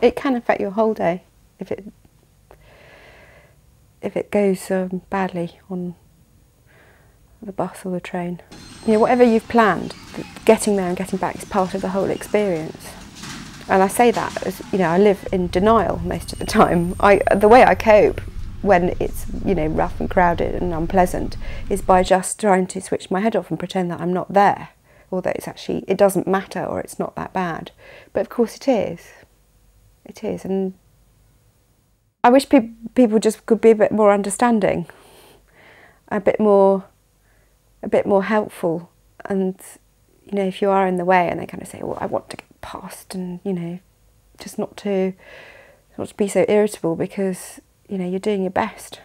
It can affect your whole day if it goes badly on the bus or the train. You know, whatever you've planned, getting there and getting back is part of the whole experience. And I say that as, you know, I live in denial most of the time. The way I cope when it's, you know, rough and crowded and unpleasant is by just trying to switch my head off and pretend that I'm not there, or that it doesn't matter, or it's not that bad. But of course it is. It is, and I wish people just could be a bit more understanding, a bit more helpful, and, you know, if you are in the way and they kind of say, well, I want to get past, and, you know, just not to be so irritable, because, you know, you're doing your best.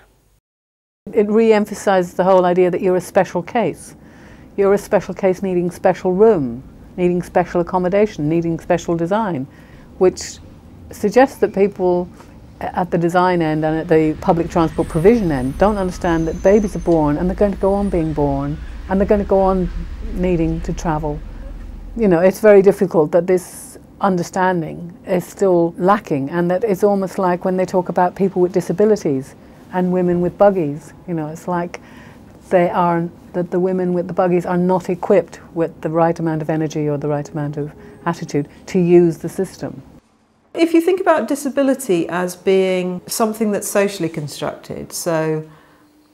It re-emphasises the whole idea that you're a special case. You're a special case needing special room, needing special accommodation, needing special design, which suggests that people at the design end and at the public transport provision end don't understand that babies are born and they're going to go on being born and they're going to go on needing to travel. You know, it's very difficult that this understanding is still lacking, and that it's almost like when they talk about people with disabilities and women with buggies, you know, it's like that the women with the buggies are not equipped with the right amount of energy or the right amount of attitude to use the system. If you think about disability as being something that's socially constructed, so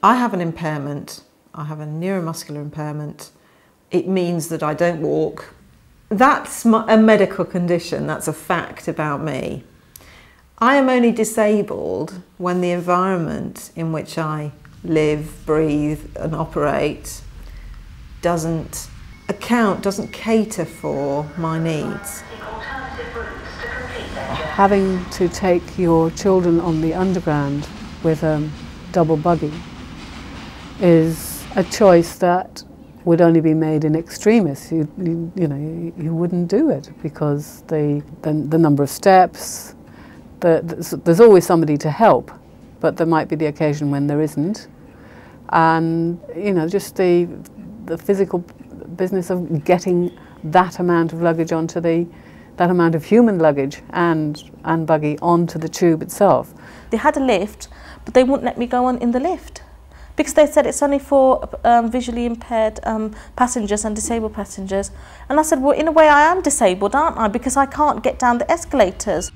I have an impairment, I have a neuromuscular impairment, it means that I don't walk. That's a medical condition, that's a fact about me. I am only disabled when the environment in which I live, breathe and operate doesn't cater for my needs. Having to take your children on the underground with a double buggy is a choice that would only be made in extremis. You wouldn't do it, because the number of steps, there's always somebody to help, but there might be the occasion when there isn't, and, you know, just the physical business of getting that amount of luggage onto that amount of human luggage and buggy onto the tube itself. They had a lift, but they wouldn't let me go on in the lift, because they said it's only for visually impaired passengers and disabled passengers. And I said, well, in a way I am disabled, aren't I? Because I can't get down the escalators.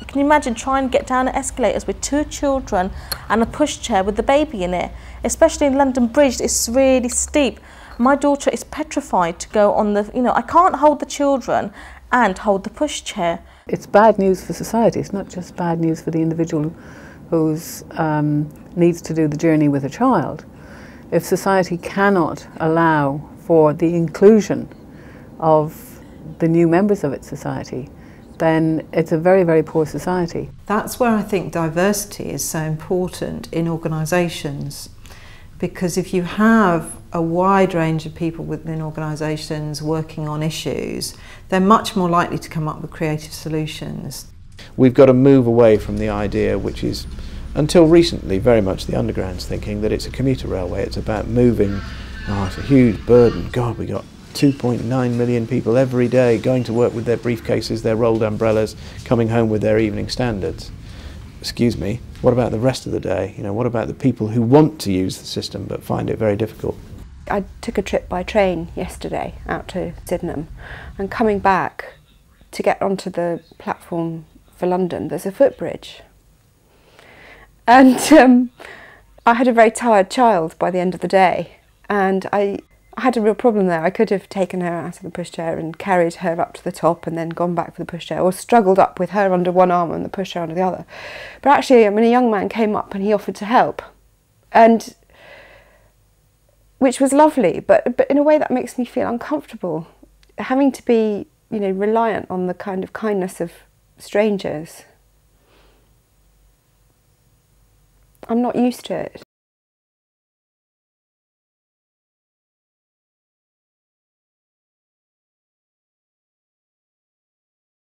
Can you imagine trying to get down the escalators with 2 children and a pushchair with the baby in it? Especially in London Bridge, it's really steep. My daughter is petrified to go on the, you know, I can't hold the children and hold the pushchair. It's bad news for society. It's not just bad news for the individual who needs to do the journey with a child. If society cannot allow for the inclusion of the new members of its society, then it's a very, very poor society. That's where I think diversity is so important in organisations, because if you have a wide range of people within organisations working on issues, they're much more likely to come up with creative solutions. We've got to move away from the idea, which is until recently very much the Underground's thinking, that it's a commuter railway, it's about moving, it's a huge burden. God, we got 2.9 million people every day going to work with their briefcases, their rolled umbrellas, coming home with their evening standards. Excuse me, what about the rest of the day? You know, what about the people who want to use the system but find it very difficult? I took a trip by train yesterday out to Sydenham, and coming back to get onto the platform for London, there's a footbridge. And I had a very tired child by the end of the day, and I had a real problem there. I could have taken her out of the pushchair and carried her up to the top and then gone back for the pushchair, or struggled up with her under one arm and the pushchair under the other. But actually, I mean, a young man came up and he offered to help, and which was lovely, but in a way that makes me feel uncomfortable, having to be, you know, reliant on the kind of kindness of strangers. I'm not used to it.